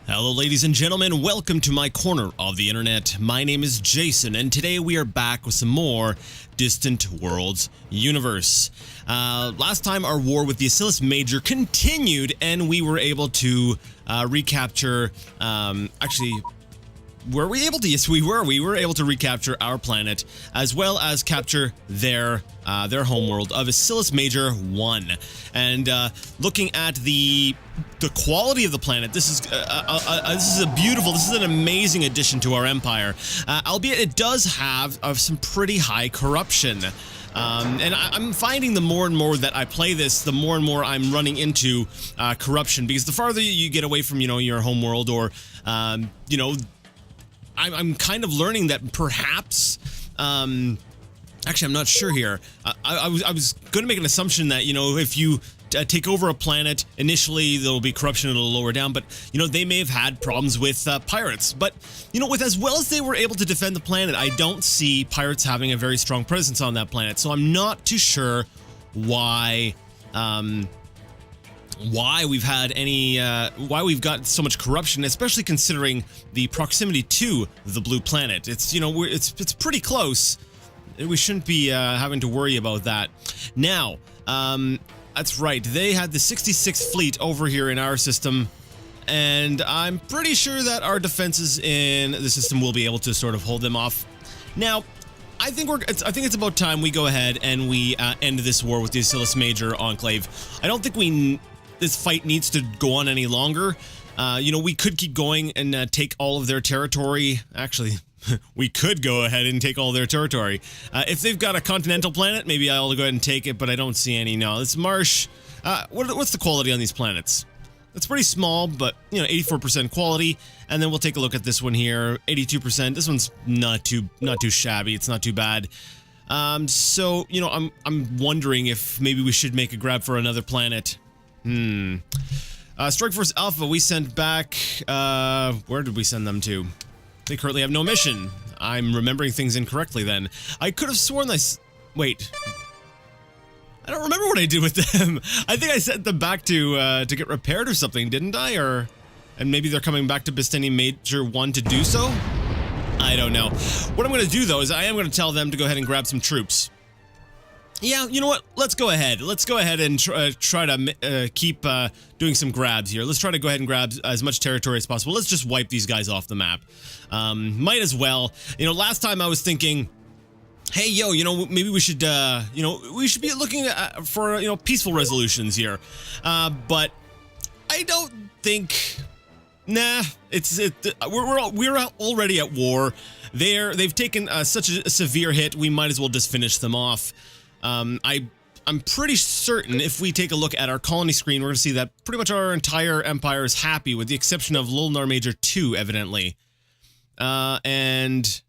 Hello ladies and gentlemen, welcome to my corner of the internet. My name is Jason and today we are back with some more Distant Worlds universe. Last time our war with the Acilis Major continued and we were able to recapture, were we able to? Yes, we were. We were able to recapture our planet as well as capture their homeworld of Acilis Major 1. And looking at the quality of the planet, this is an amazing addition to our empire. Albeit it does have some pretty high corruption. And I'm finding the more and more that I play this, the more and more I'm running into corruption, because the farther you get away from, your homeworld or, I'm kind of learning that perhaps, actually, I'm not sure here. I was going to make an assumption that, if you take over a planet, initially there'll be corruption, it'll lower down, but, they may have had problems with pirates. But, with as well as they were able to defend the planet, I don't see pirates having a very strong presence on that planet. So I'm not too sure why we've had any, why we've got so much corruption, especially considering the proximity to the blue planet. It's, it's pretty close. We shouldn't be having to worry about that. Now, that's right. They had the 66th Fleet over here in our system, and I'm pretty sure that our defenses in the system will be able to sort of hold them off. Now, I think it's about time we go ahead and we end this war with the Acilis Major Enclave. I don't think this fight needs to go on any longer. We could keep going and take all of their territory. Actually, we could go ahead and take all their territory. If they've got a continental planet, maybe I'll go ahead and take it, but I don't see any. No, it's marsh. What's the quality on these planets? It's pretty small, but, 84% quality. And then we'll take a look at this one here, 82%. This one's not too shabby. It's not too bad. So, I'm wondering if maybe we should make a grab for another planet. Strike Force Alpha, we sent back, where did we send them to? They currently have no mission. I'm remembering things incorrectly then. I could have sworn wait. I don't remember what I did with them. I think I sent them back to get repaired or something, didn't I? And maybe they're coming back to Bistini Major 1 to do so? I don't know. What I'm going to do, though, is I am going to tell them to go ahead and grab some troops. Yeah, you know what? Let's go ahead. Let's go ahead and try to keep doing some grabs here. Let's try to go ahead and grab as much territory as possible. Let's just wipe these guys off the map. Might as well. Last time I was thinking, hey, maybe we should, we should be looking for, peaceful resolutions here. But I don't think. Nah, we're already at war. They've taken such a severe hit. We might as well just finish them off. I'm pretty certain if we take a look at our colony screen, we're going to see that pretty much our entire empire is happy, with the exception of Lulnar Major 2, evidently. And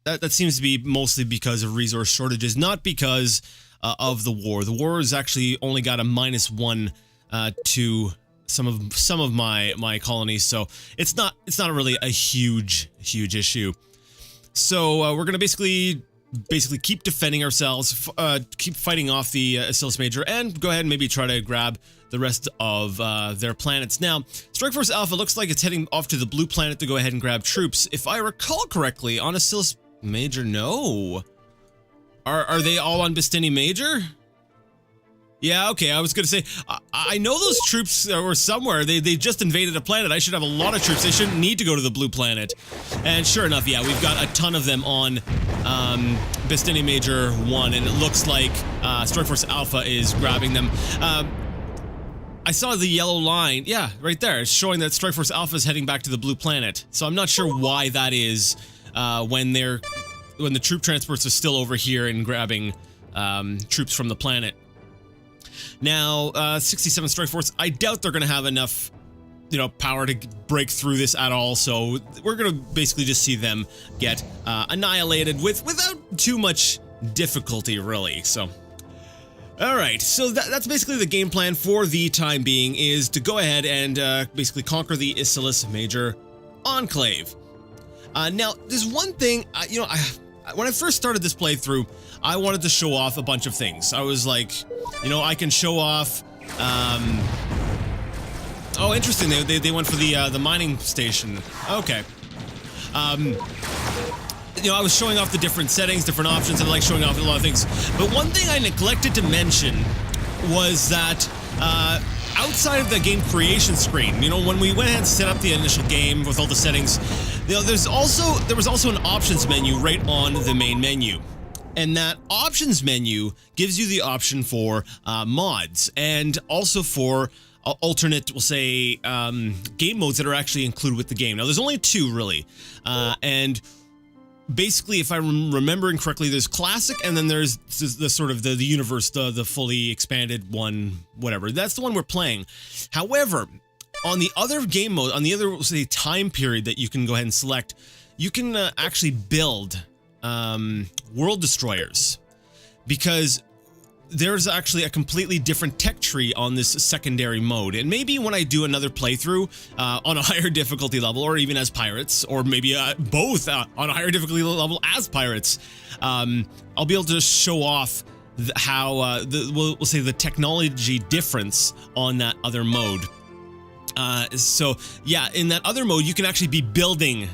that seems to be mostly because of resource shortages, not because of the war. The war has actually only got a -1 to some of my colonies, so it's not really a huge issue. So we're going to basically keep defending ourselves, keep fighting off the Acilis Major, and go ahead and maybe try to grab the rest of their planets. Now, Strike Force Alpha looks like it's heading off to the blue planet to go ahead and grab troops. If I recall correctly, on Acilis Major, no. Are they all on Bistini Major? Yeah, okay, I was gonna say, I know those troops were somewhere. They just invaded a planet. I should have a lot of troops. They shouldn't need to go to the blue planet. And sure enough, yeah, we've got a ton of them on Bistini Major 1, and it looks like Strike Force Alpha is grabbing them. I saw the yellow line, yeah, right there. It's showing that Strike Force Alpha is heading back to the blue planet. So I'm not sure why that is when the troop transports are still over here and grabbing troops from the planet. Now, 67 Strike Force, I doubt they're going to have enough, power to break through this at all, so we're going to basically just see them get annihilated without too much difficulty, really, so. Alright, so that's basically the game plan for the time being, is to go ahead and basically conquer the Acilis Major Enclave. Now, there's one thing, when I first started this playthrough, I wanted to show off a bunch of things. I was like, I can show off, Oh, interesting. They went for the mining station. Okay. You know, I was showing off the different settings, different options, and I like showing off a lot of things. But one thing I neglected to mention was that outside of the game creation screen, you know, when we went ahead and set up the initial game with all the settings, you know, there was also an options menu right on the main menu. And that options menu gives you the option for mods and also for alternate, we'll say, game modes that are actually included with the game. Now, there's only two, really. And basically, if I'm remembering correctly, there's classic, and then there's the sort of the universe, the fully expanded one, whatever. That's the one we're playing. However, on the other game mode, on the other, say, time period that you can go ahead and select, you can actually build world destroyers, because there's actually a completely different tech tree on this secondary mode. And maybe when I do another playthrough on a higher difficulty level, or even as pirates, or maybe both on a higher difficulty level as pirates, I'll be able to show off how we'll say the technology difference on that other mode. So yeah, in that other mode, you can actually be building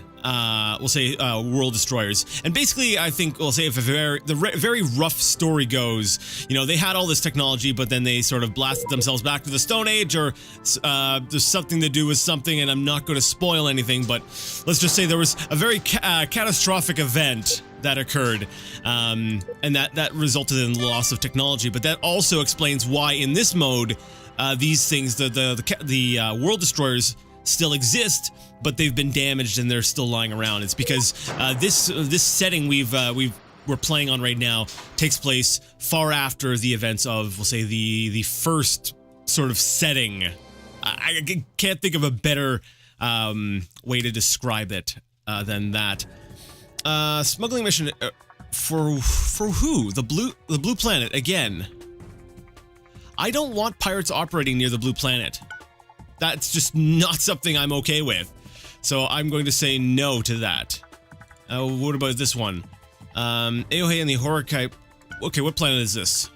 we'll say world destroyers, and basically I think we'll say if the very rough story goes, you know, they had all this technology, but then they sort of blasted themselves back to the Stone Age, or there's something to do with something, and I'm not going to spoil anything, but let's just say there was a very catastrophic event that occurred, and that resulted in loss of technology. But that also explains why in this mode these things, the world destroyers, still exist, but they've been damaged and they're still lying around. It's because this setting we're playing on right now takes place far after the events of, we'll say, the first sort of setting. I can't think of a better way to describe it than that. Smuggling mission for who? The blue planet again. I don't want pirates operating near the blue planet. That's just not something I'm okay with. So I'm going to say no to that. What about this one? Aohei and the Horokai. Okay, what planet is this?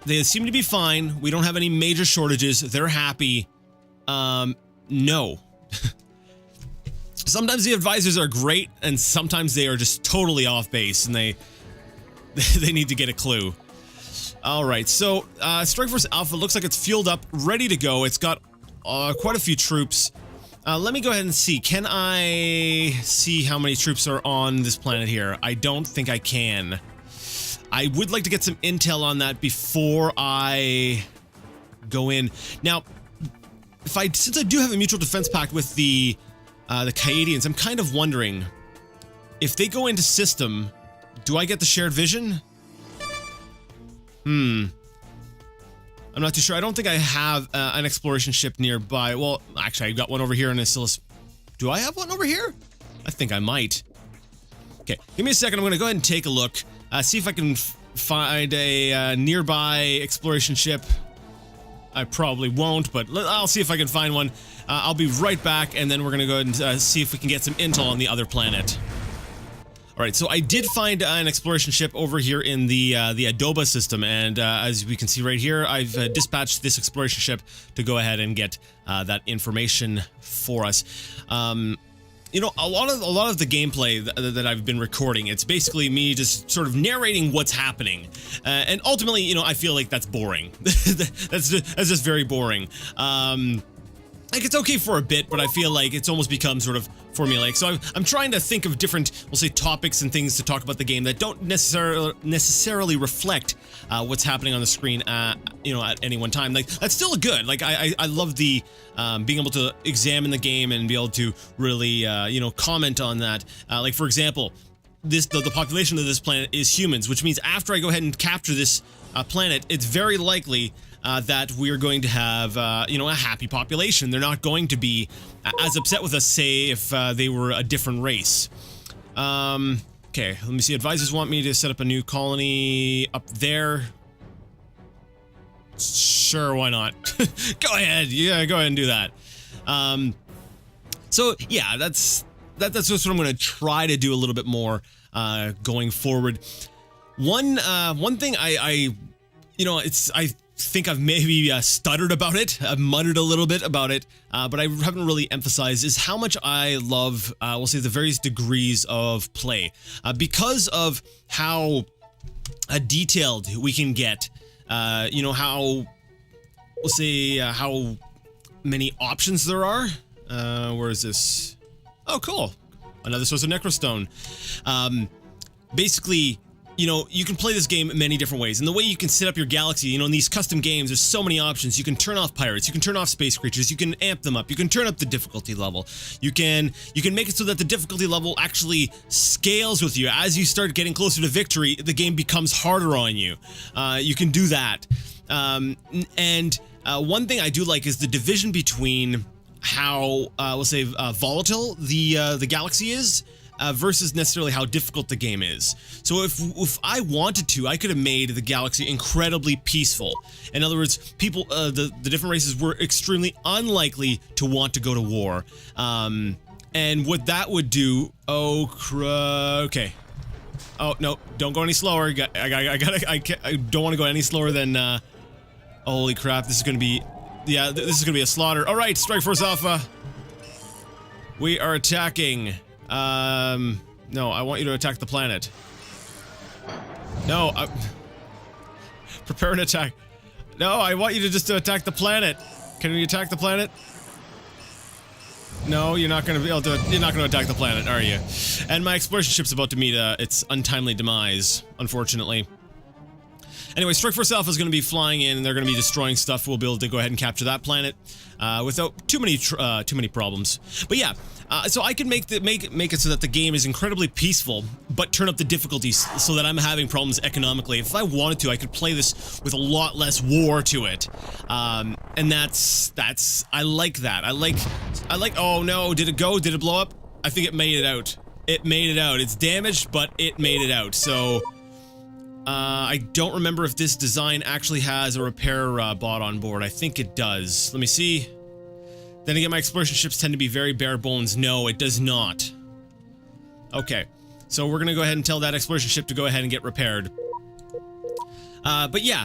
They seem to be fine. We don't have any major shortages. They're happy. No. Sometimes the advisors are great, and sometimes they are just totally off base, and they need to get a clue. Alright, so Strike Force Alpha looks like it's fueled up, ready to go. It's got quite a few troops. Let me go ahead and see. Can I see how many troops are on this planet here? I don't think I can. I would like to get some intel on that before I go in. Now, since I do have a mutual defense pact with the Kaedians, I'm kind of wondering if they go into system, do I get the shared vision? I'm not too sure. I don't think I have an exploration ship nearby. Well, actually, I got one over here in Asilis. Do I have one over here? I think I might. Okay, give me a second. I'm going to go ahead and take a look. See if I can find a nearby exploration ship. I probably won't, but I'll see if I can find one. I'll be right back, and then we're going to go ahead and see if we can get some intel on the other planet. Alright, so I did find an exploration ship over here in the Adoba system, and as we can see right here, I've dispatched this exploration ship to go ahead and get that information for us. You know, a lot of the gameplay that I've been recording, it's basically me just sort of narrating what's happening, and ultimately, you know, I feel like that's boring. that's just very boring. Like, it's okay for a bit, but I feel like it's almost become sort of formulaic. So I'm trying to think of different, we'll say, topics and things to talk about the game that don't necessarily reflect what's happening on the screen, you know, at any one time. Like, that's still good. Like, I love the being able to examine the game and be able to really, you know, comment on that. Like, for example, the population of this planet is humans, which means after I go ahead and capture this planet, it's very likely that we're going to have, you know, a happy population. They're not going to be as upset with us, say, if they were a different race. Okay, let me see. Advisors want me to set up a new colony up there. Sure, why not? Go ahead. Yeah, go ahead and do that. So, yeah, that's what I'm going to try to do a little bit more going forward. One thing I you know, I think I've maybe stuttered about it. I've muttered a little bit about it, but I haven't really emphasized is how much I love, we'll say, the various degrees of play. Because of how detailed we can get, you know, how, we'll say, how many options there are. Where is this? Oh, cool. Another source of Necrostone. Basically, you know, you can play this game many different ways. And the way you can set up your galaxy, you know, in these custom games, there's so many options. You can turn off pirates, you can turn off space creatures, you can amp them up, you can turn up the difficulty level. You can make it so that the difficulty level actually scales with you. As you start getting closer to victory, the game becomes harder on you. You can do that. One thing I do like is the division between how, we'll say, volatile the galaxy is, versus necessarily how difficult the game is. So if I wanted to, I could have made the galaxy incredibly peaceful. In other words, people, the different races were extremely unlikely to want to go to war. And what that would do, okay. Oh, no, don't go any slower. I don't want to go any slower than, holy crap, this is going to be, yeah, this is going to be a slaughter. All right, Strike Force Alpha. We are attacking. No, I want you to attack the planet. No, prepare an attack. No, I want you to just attack the planet. Can we attack the planet? No, you're not going to be able to, you're not going to attack the planet, are you? And my exploration ship's about to meet, its untimely demise, unfortunately. Anyway, Strike Force Alpha is going to be flying in, and they're going to be destroying stuff. We'll be able to go ahead and capture that planet without too many problems. But yeah, so I can make it so that the game is incredibly peaceful, but turn up the difficulties so that I'm having problems economically. If I wanted to, I could play this with a lot less war to it, and that's I like that. I like. Oh no! Did it go? Did it blow up? I think it made it out. It made it out. It's damaged, but it made it out. So. I don't remember if this design actually has a repair bot on board. I think it does. Let me see. Then again, my exploration ships tend to be very bare bones. No, it does not. Okay, so we're gonna go ahead and tell that exploration ship to go ahead and get repaired. But yeah,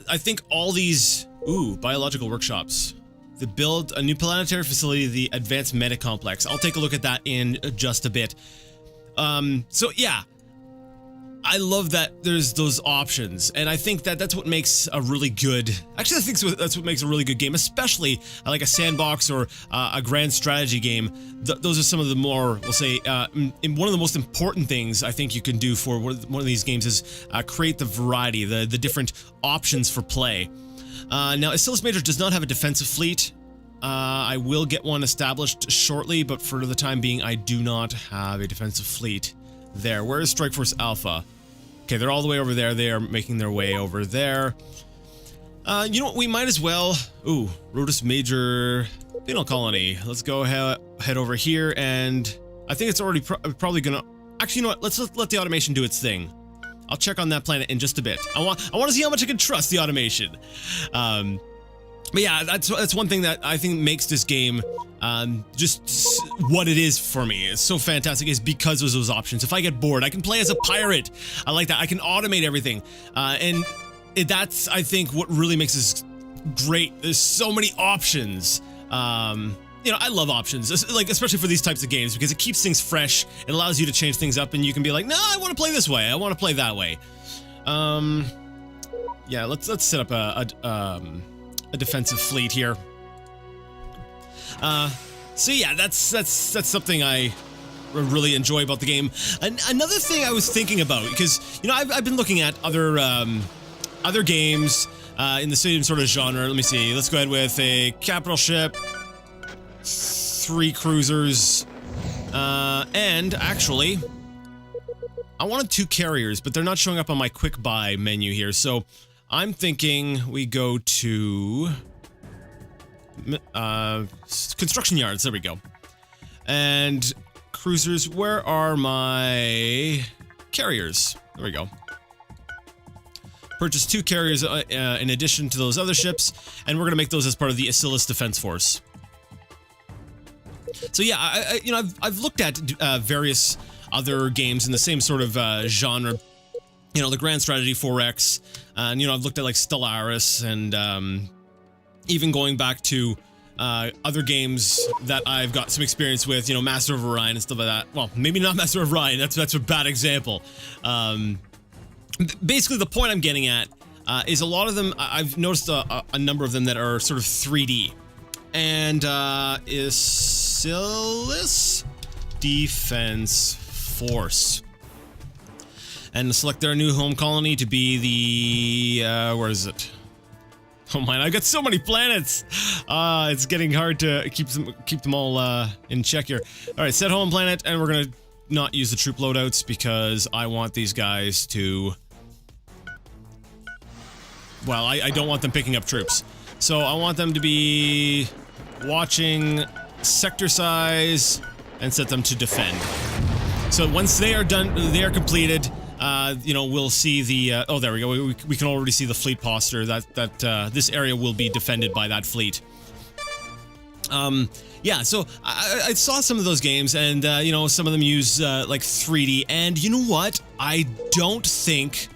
I think all these... Ooh, biological workshops. They build a new planetary facility, the Advanced Meta Complex. I'll take a look at that in just a bit. So yeah. I love that there's those options, and I think that that's what makes a really good... Actually, I think that's what makes a really good game, especially like a sandbox or a grand strategy game. Those are some of the more, we'll say, one of the most important things I think you can do for one of these games is create the variety, the different options for play. Now, Asilis Major does not have a defensive fleet. I will get one established shortly, but for the time being, I do not have a defensive fleet. There. Where is Strike Force Alpha? Okay, they're all the way over there. They are making their way over there. You know what? We might as well... Ooh, Rhodus Major Penal Colony. Let's go head over here, and I think it's already probably gonna... Actually, you know what? Let's let the automation do its thing. I'll check on that planet in just a bit. I want to see how much I can trust the automation. But yeah, that's one thing that I think makes this game just what it is for me. It's so fantastic is because of those options. If I get bored, I can play as a pirate. I like that. I can automate everything. And that's, I think, what really makes this great. There's so many options. You know, I love options, like especially for these types of games because it keeps things fresh. It allows you to change things up, and you can be like, no, I want to play this way. I want to play that way. Yeah, let's set up a defensive fleet here. So yeah, that's something I really enjoy about the game. Another thing I was thinking about, because you know I've been looking at other games in the same sort of genre. Let me see. Let's go ahead with a capital ship, 3 cruisers, and actually, I wanted 2 carriers, but they're not showing up on my quick buy menu here. So I'm thinking we go to construction yards. There we go. And cruisers, where are my carriers? There we go. Purchase 2 carriers in addition to those other ships, and we're gonna make those as part of the Asilis Defense Force. So yeah, I've looked at various other games in the same sort of genre. you know, the grand strategy 4X, and, you know, I've looked at like Stellaris and even going back to other games that I've got some experience with, you know, Master of Orion and stuff like that. Well, maybe not Master of Orion, that's a bad example. Basically, the point I'm getting at is a lot of them, I've noticed a number of them that are sort of 3D. And Isilis Defense Force. And select their new home colony to be the, where is it? Oh man, I've got so many planets! It's getting hard to keep them all in check here. Alright, set home planet, and we're gonna not use the troop loadouts because I want these guys to... Well, I don't want them picking up troops. So I want them to be watching sector size and set them to defend. So once they are done, they are completed, you know, we'll see the, oh, there we go. We can already see the fleet posture that this area will be defended by that fleet. Yeah, so I saw some of those games and, you know, some of them use, like 3D, and you know what? I don't think...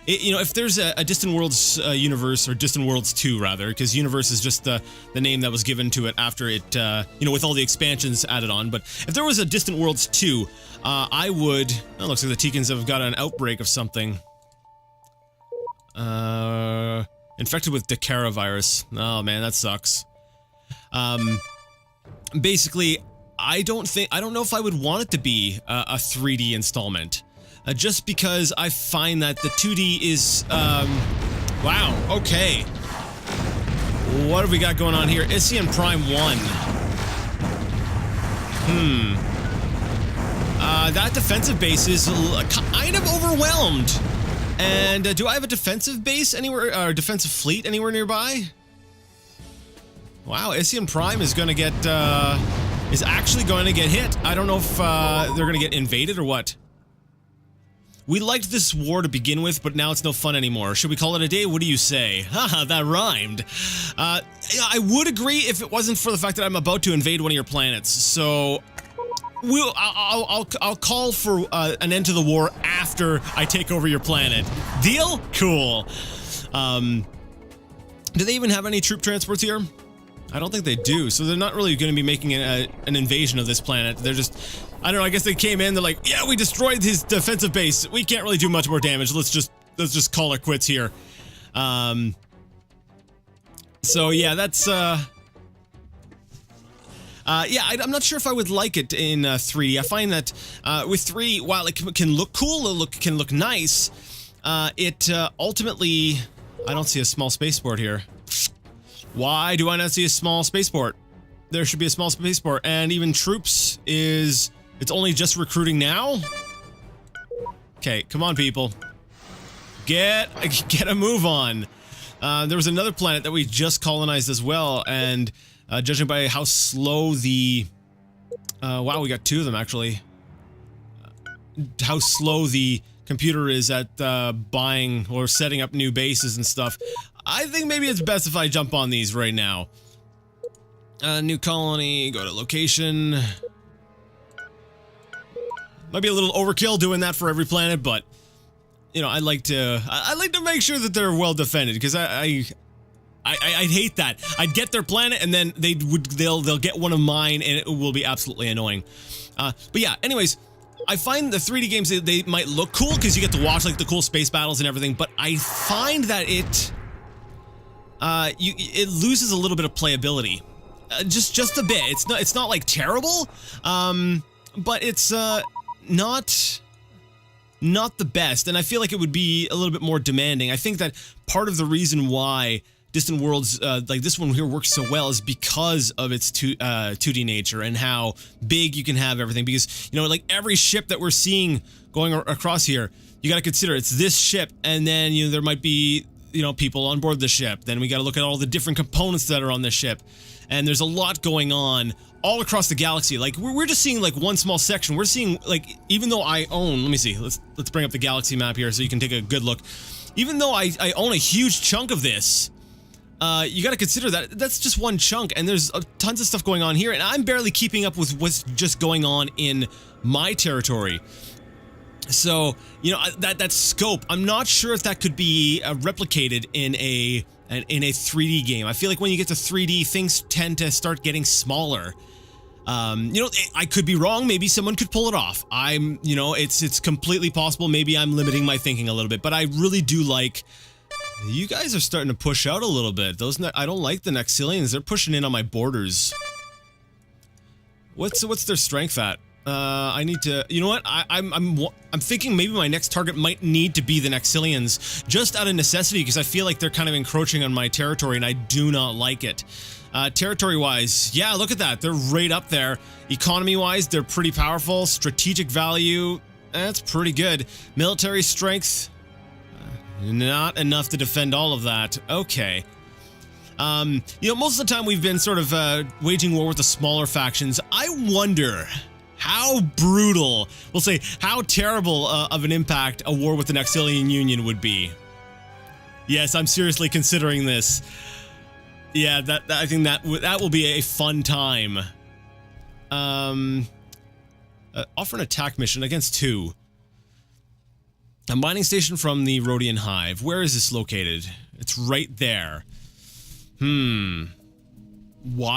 you know, if there's a Distant Worlds universe, or Distant Worlds 2, rather, because universe is just the name that was given to it after it, you know, with all the expansions added on, but if there was a Distant Worlds 2, I would... Oh, looks like the Teekans have got an outbreak of something. Infected with Dakara virus. Oh man, that sucks. Basically, I don't know if I would want it to be a 3D installment. Just because I find that the 2D is, wow, okay. What have we got going on here? Isian Prime 1. That defensive base is kind of overwhelmed. And, do I have a defensive base anywhere, or defensive fleet anywhere nearby? Wow, Isian Prime is gonna get, is actually going to get hit. I don't know if, they're gonna get invaded or what. We liked this war to begin with, but now it's no fun anymore. Should we call it a day? What do you say? Haha, that rhymed. I would agree if it wasn't for the fact that I'm about to invade one of your planets. So, I'll call for an end to the war after I take over your planet. Deal? Cool. Do they even have any troop transports here? I don't think they do, so they're not really going to be making an invasion of this planet. They're just... I don't know, I guess they came in, they're like, yeah, we destroyed his defensive base. We can't really do much more damage. Let's just call it quits here. So yeah, that's, yeah, I'm not sure if I would like it in 3D. I find that with 3, while it can look cool, it can look nice, it ultimately... I don't see a small spaceport here. Why do I not see a small spaceport? There should be a small spaceport, and even troops is... It's only just recruiting now? Okay, come on, people. Get a move on. There was another planet that we just colonized as well, and judging by how slow the... wow, we got 2 of them, actually. How slow the computer is at buying or setting up new bases and stuff. I think maybe it's best if I jump on these right now. New colony, go to location... Might be a little overkill doing that for every planet, but you know, I'd like to make sure that they're well defended, because I'd hate that. I'd get their planet and then they'll get one of mine and it will be absolutely annoying. But yeah, anyways, I find the 3D games, they might look cool because you get to watch like the cool space battles and everything, but I find that it loses a little bit of playability. Just a bit. It's not like terrible, but it's not the best, and I feel like it would be a little bit more demanding. I think that part of the reason why Distant Worlds, like this one here, works so well is because of its 2D nature and how big you can have everything. Because, you know, like every ship that we're seeing going across here, you got to consider it's this ship, and then, you know, there might be, you know, people on board the ship. Then we got to look at all the different components that are on this ship, and there's a lot going on all across the galaxy. Like, we're just seeing like one small section. We're seeing, like, even though I own, let me see, let's bring up the galaxy map here so you can take a good look. Even though I own a huge chunk of this, you got to consider that that's just one chunk, and there's tons of stuff going on here, and I'm barely keeping up with what's just going on in my territory. So, you know, that scope, I'm not sure if that could be replicated in a 3D game. I feel like when you get to 3D, things tend to start getting smaller. You know, I could be wrong. Maybe someone could pull it off. You know, it's completely possible. Maybe I'm limiting my thinking a little bit, but I really do like. You guys are starting to push out a little bit. I don't like the Nexilians. They're pushing in on my borders. What's their strength at? I need to. You know what? I'm thinking maybe my next target might need to be the Nexilians, just out of necessity, because I feel like they're kind of encroaching on my territory, and I do not like it. Territory-wise, yeah, look at that. They're right up there. Economy-wise, they're pretty powerful. Strategic value, that's pretty good. Military strength, not enough to defend all of that. Okay. You know, most of the time we've been sort of waging war with the smaller factions. I wonder how brutal, we'll say, how terrible of an impact a war with the Nexilian Union would be. Yes, I'm seriously considering this. Yeah, I think that will be a fun time. Offer an attack mission against who? A mining station from the Rhodian Hive. Where is this located? It's right there. Why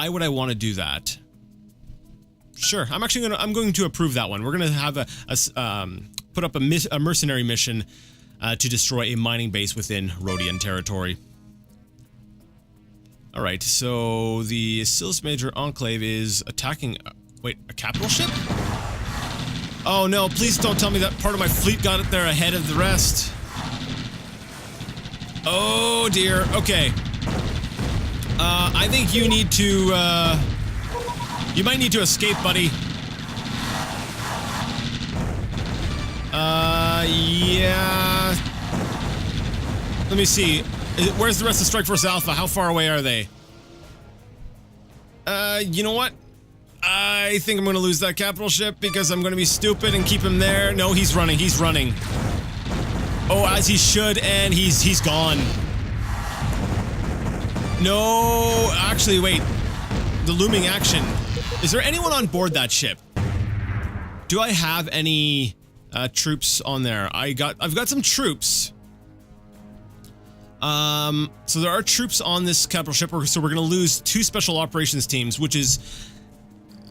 would I want to do that? Sure, I'm going to approve that one. We're gonna have put up a mercenary mission to destroy a mining base within Rhodian territory. All right, so the Silis Major Enclave is attacking. Wait, a capital ship? Oh no! Please don't tell me that part of my fleet got it there ahead of the rest. Oh dear. Okay. I think you need to. You might need to escape, buddy. Yeah. Let me see. Where's the rest of Strike Force Alpha? How far away are they? You know what? I think I'm gonna lose that capital ship because I'm gonna be stupid and keep him there. No, he's running. He's running. Oh, as he should, and he's gone. No, actually, wait. The looming action. Is there anyone on board that ship? Do I have any troops on there? I've got some troops. So there are troops on this capital ship, so we're gonna lose 2 special operations teams, which is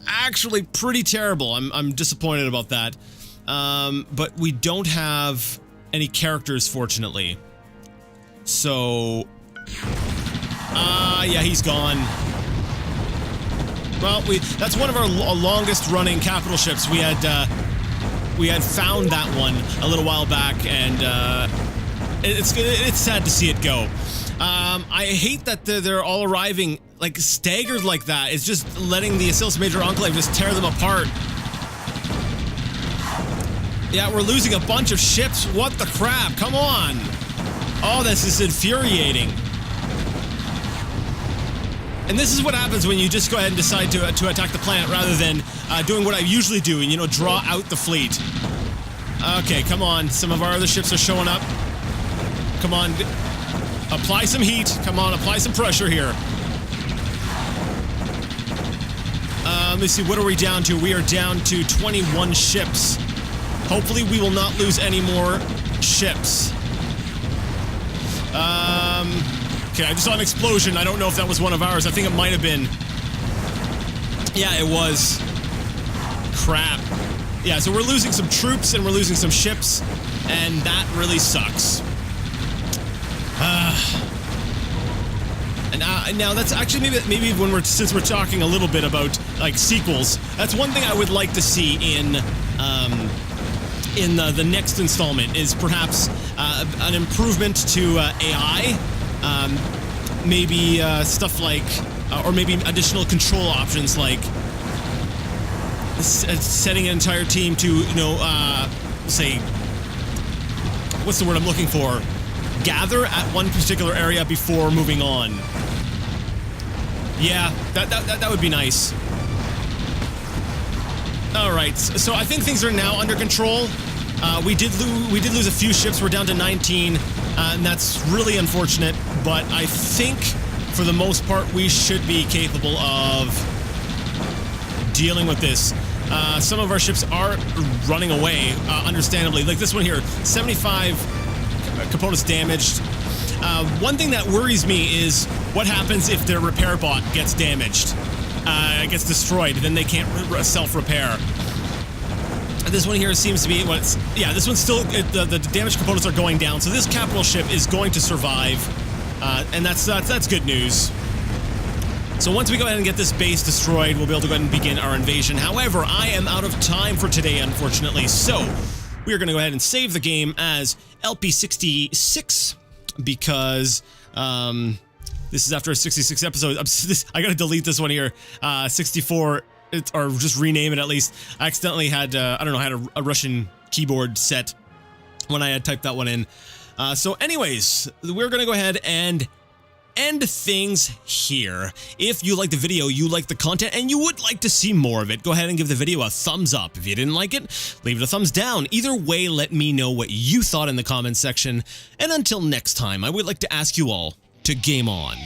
actually pretty terrible. I'm disappointed about that. But we don't have any characters, fortunately. So, yeah, he's gone. Well, that's one of our longest running capital ships. We had found that one a little while back, and it's sad to see it go. I hate that they're all arriving like staggered like that. It's just letting the Silis Major Enclave just tear them apart. Yeah, we're losing a bunch of ships. What the crap? Come on. Oh, this is infuriating. And this is what happens when you just go ahead and decide to attack the planet rather than doing what I usually do and, you know, draw out the fleet. Okay, come on. Some of our other ships are showing up. Come on. Apply some heat. Come on, apply some pressure here. Let me see, what are we down to? We are down to 21 ships. Hopefully we will not lose any more ships. Okay, I just saw an explosion. I don't know if that was one of ours. I think it might have been. Yeah, it was. Crap. Yeah, so we're losing some troops and we're losing some ships, and that really sucks. And now that's actually maybe when since we're talking a little bit about like sequels, that's one thing I would like to see in the next installment is perhaps an improvement to AI. Maybe stuff like, or maybe additional control options like setting an entire team to, you know, say, what's the word I'm looking for? Gather at one particular area before moving on. Yeah, that would be nice. All right, so I think things are now under control. We did lose a few ships. We're down to 19, and that's really unfortunate. But I think, for the most part, we should be capable of dealing with this. some of our ships are running away, understandably. Like this one here, 75 components damaged. One thing that worries me is what happens if their repair bot gets damaged, gets destroyed, then they can't self-repair. This one here seems to be what's, yeah, this one's still, the damaged components are going down, so this capital ship is going to survive, and that's good news. So once we go ahead and get this base destroyed, we'll be able to go ahead and begin our invasion. However, I am out of time for today, unfortunately, so we are going to go ahead and save the game as LP66, because this is after a 66 episode. I gotta delete this one here. 64, or just rename it at least. I accidentally had, I don't know, had a Russian keyboard set when I had typed that one in. So anyways, we're gonna go ahead and end things here. If you like the video, you like the content, and you would like to see more of it, go ahead and give the video a thumbs up. If you didn't like it, leave it a thumbs down. Either way, let me know what you thought in the comments section. And until next time, I would like to ask you all to game on.